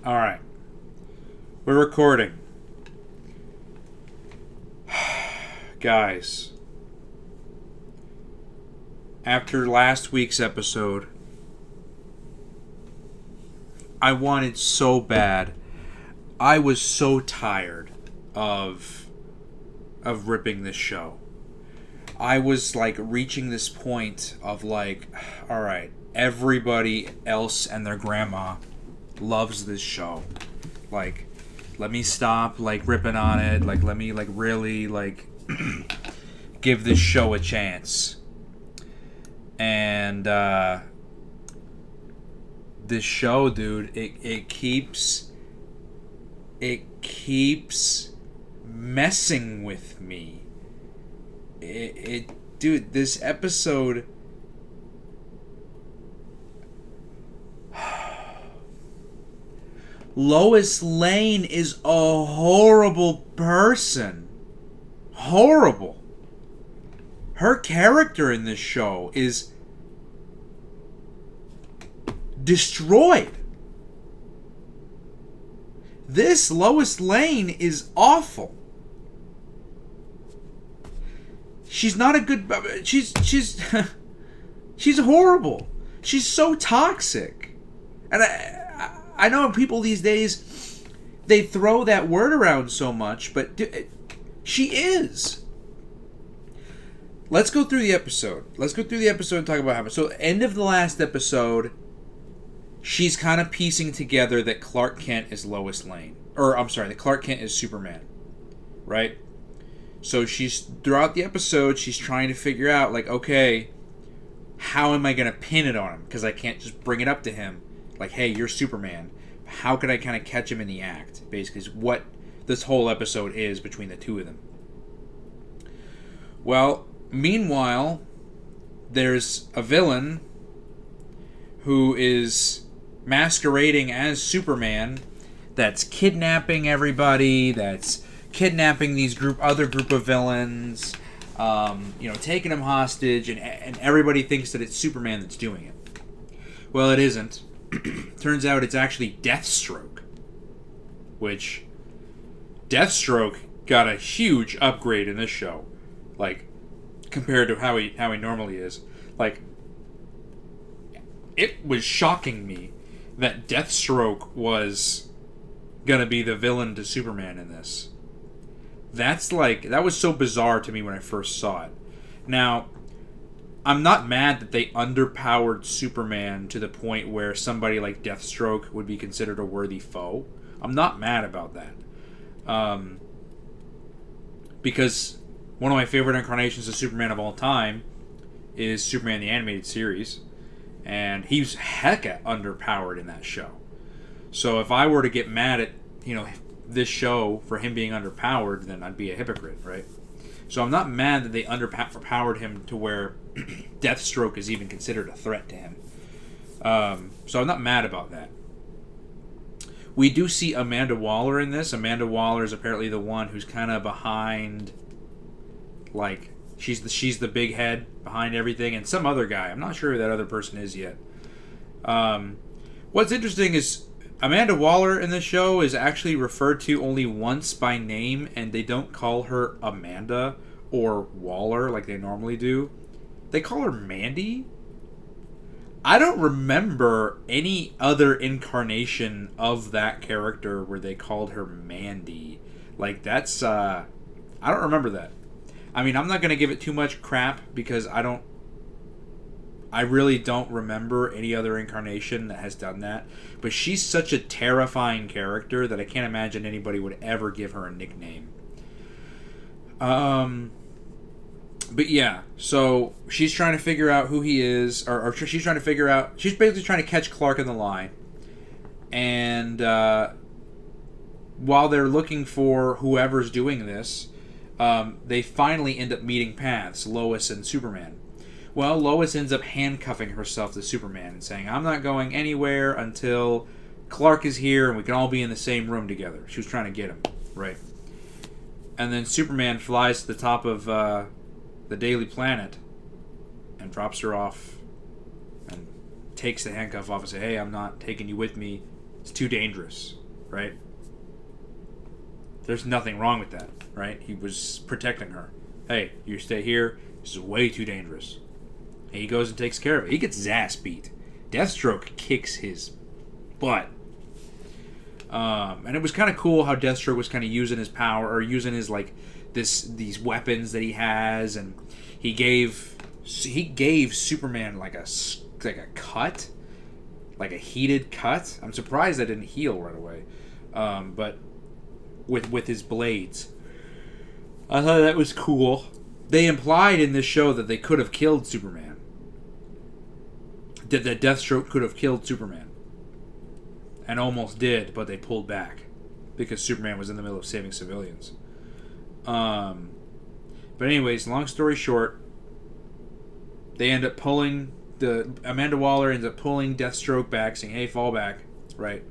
All right. We're recording. Guys, after last week's episode, I wanted so bad. I was so tired of ripping this show. I was like reaching this point of like, all right, everybody else and their grandma loves this show. Like, let me stop like ripping on it. Like, let me like really like give this show a chance. And this show, dude, it keeps messing with me. Dude, this episode, Lois Lane is a horrible person. Horrible. Her character in this show is destroyed. This Lois Lane is awful. She's not a good... She's she's horrible. She's so toxic. And I know people these days, they throw that word around so much, but she is. Let's go through the episode. Let's go through the episode and talk about how... So, end of the last episode, she's kind of piecing together that Clark Kent is Lois Lane. Or, I'm sorry, that Clark Kent is Superman. Right? So she's, throughout the episode, she's trying to figure out, like, okay, how am I going to pin it on him? Because I can't just bring it up to him. Like, hey, you're Superman. How can I kind of catch him in the act? Basically, is what this whole episode is between the two of them. Well, meanwhile, there's a villain who is masquerading as Superman that's kidnapping everybody, that's kidnapping these other group of villains, taking them hostage, and everybody thinks that it's Superman that's doing it. Well, it isn't. Turns out it's actually Deathstroke, which Deathstroke got a huge upgrade in this show, like compared to how he normally is. Like, it was shocking me that Deathstroke was gonna be the villain to Superman in this. That was so bizarre to me when I first saw it. Now, I'm not mad that they underpowered Superman to the point where somebody like Deathstroke would be considered a worthy foe. I'm not mad about that. Because one of my favorite incarnations of Superman of all time is Superman the Animated Series. And he's hecka underpowered in that show. So if I were to get mad at, this show for him being underpowered, then I'd be a hypocrite, right? So I'm not mad that they underpowered him to where Deathstroke is even considered a threat to him. So I'm not mad about that. We do see Amanda Waller in this. Amanda Waller is apparently the one who's kind of behind, like, she's the big head behind everything, and some other guy. I'm not sure who that other person is yet. What's interesting is Amanda Waller in this show is actually referred to only once by name, and they don't call her Amanda or Waller like they normally do. They call her Mandy. I don't remember any other incarnation of that character where they called her Mandy. Like, that's, I don't remember that. I mean, I'm not going to give it too much crap because I really don't remember any other incarnation that has done that. But she's such a terrifying character that I can't imagine anybody would ever give her a nickname. But yeah, so she's trying to figure out who he is, or she's trying to figure out, she's basically trying to catch Clark in the lie. And while they're looking for whoever's doing this, they finally end up meeting paths, Lois and Superman. Well, Lois ends up handcuffing herself to Superman and saying, I'm not going anywhere until Clark is here and we can all be in the same room together. She was trying to get him, right? And then Superman flies to the top of the Daily Planet and drops her off and takes the handcuff off and says, hey, I'm not taking you with me. It's too dangerous, right? There's nothing wrong with that, right? He was protecting her. Hey, you stay here. This is way too dangerous. And he goes and takes care of it. He gets his ass beat. Deathstroke kicks his butt. And it was kind of cool how Deathstroke was kind of using his power, or using his, like, these weapons that he has, and he gave Superman like a cut, like a heated cut. I'm surprised that didn't heal right away, but with his blades, I thought that was cool. They implied in this show that they could have killed Superman, that Deathstroke could have killed Superman, and almost did, but they pulled back because Superman was in the middle of saving civilians. But anyways, long story short, they end up pulling Amanda Waller ends up pulling Deathstroke back, saying, "Hey, fall back," right?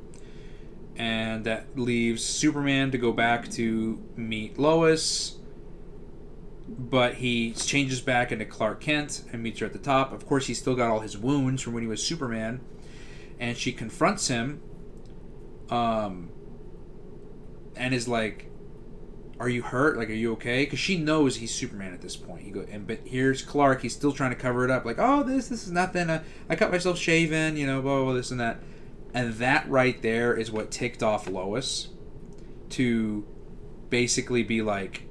And that leaves Superman to go back to meet Lois, but he changes back into Clark Kent and meets her at the top. Of course, he's still got all his wounds from when he was Superman, and she confronts him, and is like, "Are you hurt? Like, are you okay?" Because she knows he's Superman at this point. But here's Clark. He's still trying to cover it up. Like, "Oh, this is nothing. I cut myself shaving. Blah, blah, blah, this and that." And that right there is what ticked off Lois to basically be like,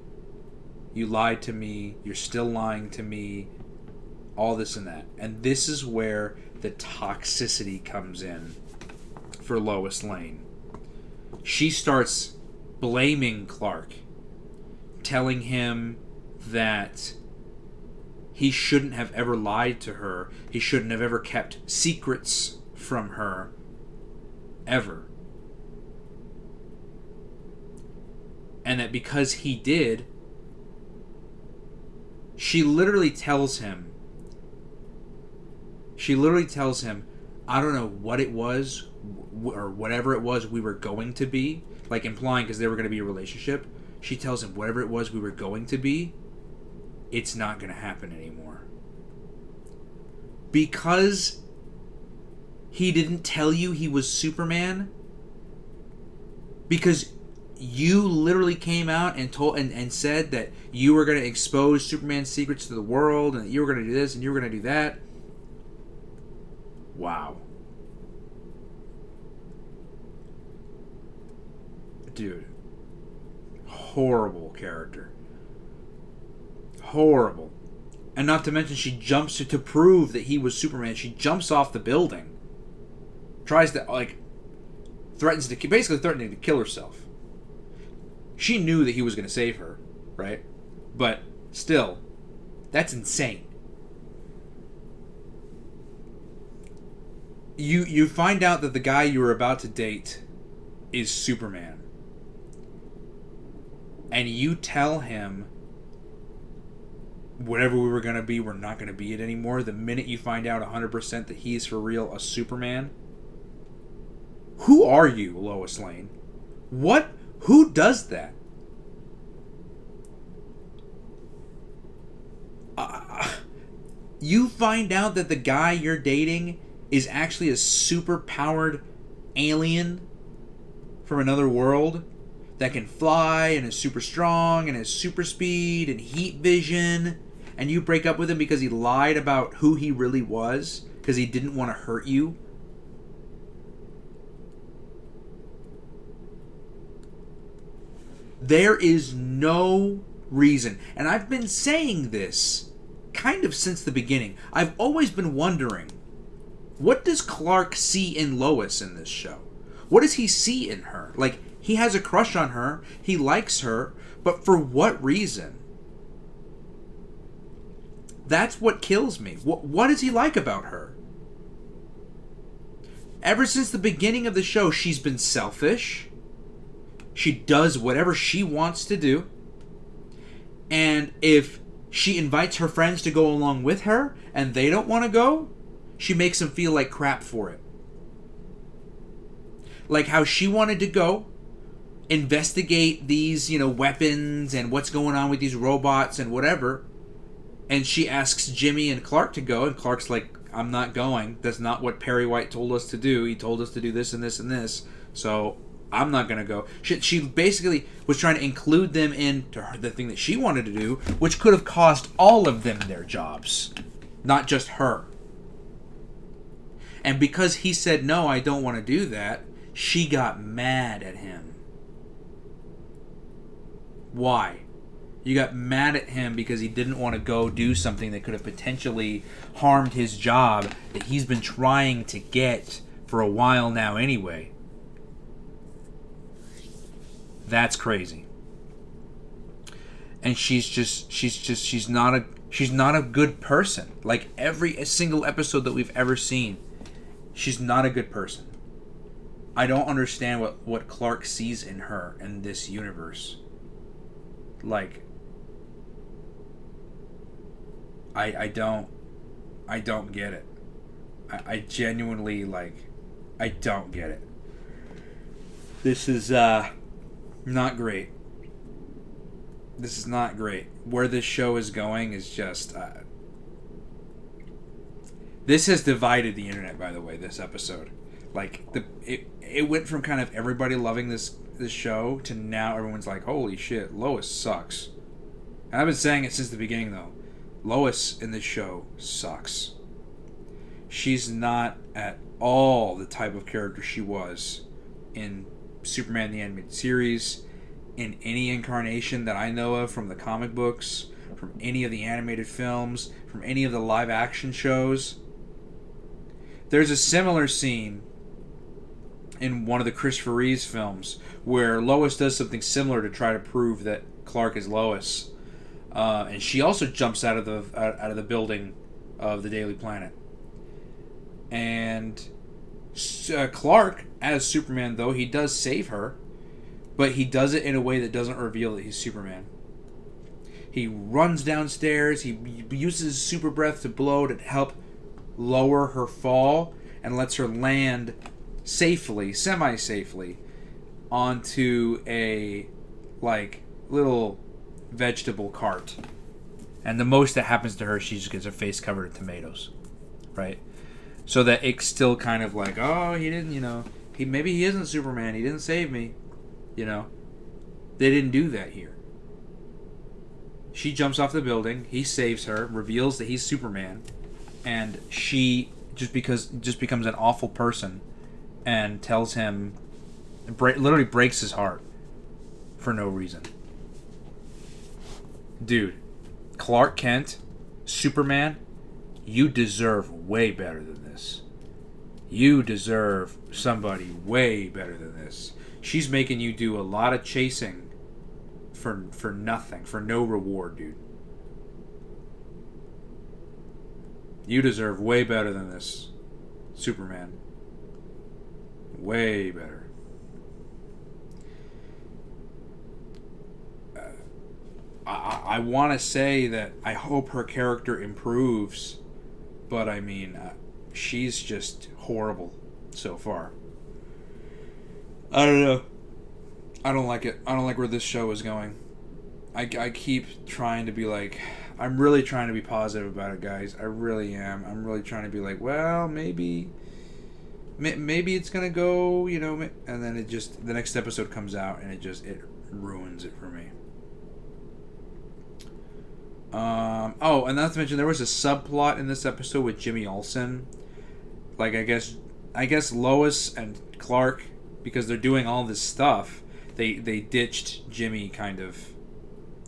"You lied to me. You're still lying to me. All this and that." And this is where the toxicity comes in for Lois Lane. She starts blaming Clark, telling him that he shouldn't have ever lied to her. He shouldn't have ever kept secrets from her. Ever. And that because he did, she literally tells him, "I don't know what it was, or whatever it was we were going to be," like implying because they were going to be a relationship. She tells him, "Whatever it was we were going to be, it's not going to happen anymore. Because he didn't tell you he was Superman, because you literally came out and told and said that you were going to expose Superman's secrets to the world, and that you were going to do this and you were going to do that." Wow. Dude. Horrible character. Horrible. And not to mention, she jumps to prove that he was Superman. She jumps off the building. Tries to, basically threatening to kill herself. She knew that he was going to save her, right? But still, that's insane. You find out that the guy you were about to date is Superman. And you tell him, whatever we were going to be, we're not going to be it anymore. The minute you find out 100% that he's for real a Superman. Who are you, Lois Lane? What? Who does that? You find out that the guy you're dating is actually a super-powered alien from another world that can fly and is super strong and has super speed and heat vision, and you break up with him because he lied about who he really was because he didn't want to hurt you. There is no reason, and I've been saying this kind of since the beginning. I've always been wondering, what does Clark see in Lois in this show? What does he see in her? Like, he has a crush on her, he likes her, but for what reason? That's what kills me. What does he like about her? Ever since the beginning of the show, she's been selfish. She does whatever she wants to do. And if she invites her friends to go along with her and they don't want to go, she makes them feel like crap for it. Like how she wanted to go investigate these, weapons and what's going on with these robots and whatever. And she asks Jimmy and Clark to go, and Clark's like, I'm not going. That's not what Perry White told us to do. He told us to do this and this and this. So I'm not going to go. She basically was trying to include them into the thing that she wanted to do, which could have cost all of them their jobs, not just her. And because he said, no, I don't want to do that, she got mad at him. Why? You got mad at him because he didn't want to go do something that could have potentially harmed his job that he's been trying to get for a while now anyway. That's crazy. And she's not a good person. Like every single episode that we've ever seen, she's not a good person. I don't understand what Clark sees in her in this universe. Like, I don't get it. I genuinely, like, I don't get it. This is not great. This is not great. Where this show is going is just this has divided the internet, by the way, this episode. Like, it went from kind of everybody loving this show to now everyone's like, holy shit, Lois sucks. And I've been saying it since the beginning, though. Lois in this show sucks. She's not at all the type of character she was in Superman the Animated Series, in any incarnation that I know of from the comic books, from any of the animated films, from any of the live action shows. There's a similar scene in one of the Christopher Reeves films where Lois does something similar to try to prove that Clark is Lois. And she also jumps out of the building of the Daily Planet. And Clark, as Superman, though, he does save her, but he does it in a way that doesn't reveal that he's Superman. He runs downstairs, he uses his super breath to blow to help lower her fall, and lets her land safely, semi-safely, onto a, like, little vegetable cart. And the most that happens to her, she just gets her face covered in tomatoes. Right? So that it's still kind of like, oh, he didn't, maybe he isn't Superman, he didn't save me. They didn't do that here. She jumps off the building, he saves her, reveals that he's Superman, and she just becomes an awful person and tells him, literally breaks his heart for no reason. Dude, Clark Kent, Superman, you deserve way better than this. You deserve somebody way better than this. She's making you do a lot of chasing for nothing, for no reward, dude. You deserve way better than this, Superman. Way better. I want to say that I hope her character improves, but I mean, she's just horrible so far. I don't know. I don't like it. I don't like where this show is going. I keep trying to be like, I'm really trying to be positive about it, guys. I really am. I'm really trying to be like, well, maybe it's gonna go, and then the next episode comes out and it ruins it for me. And not to mention there was a subplot in this episode with Jimmy Olsen. Like, I guess Lois and Clark, because they're doing all this stuff, they ditched Jimmy, kind of.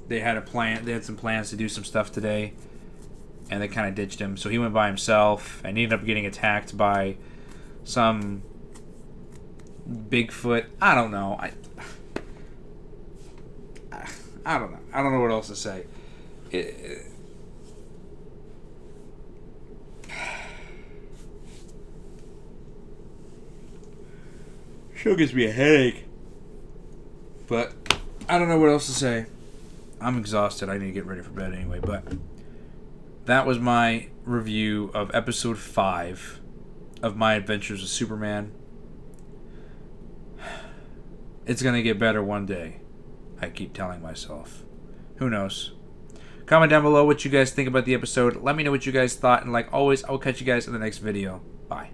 They had a plan. They had some plans to do some stuff today, and they kind of ditched him. So he went by himself, and he ended up getting attacked by some Bigfoot. I don't know. I don't know. I don't know what else to say. Show gives me a headache. But I don't know what else to say. I'm exhausted. I need to get ready for bed anyway. But that was my review of episode 5 of My Adventures with Superman. It's going to get better one day. I keep telling myself. Who knows? Comment down below what you guys think about the episode. Let me know what you guys thought. And like always, I will catch you guys in the next video. Bye.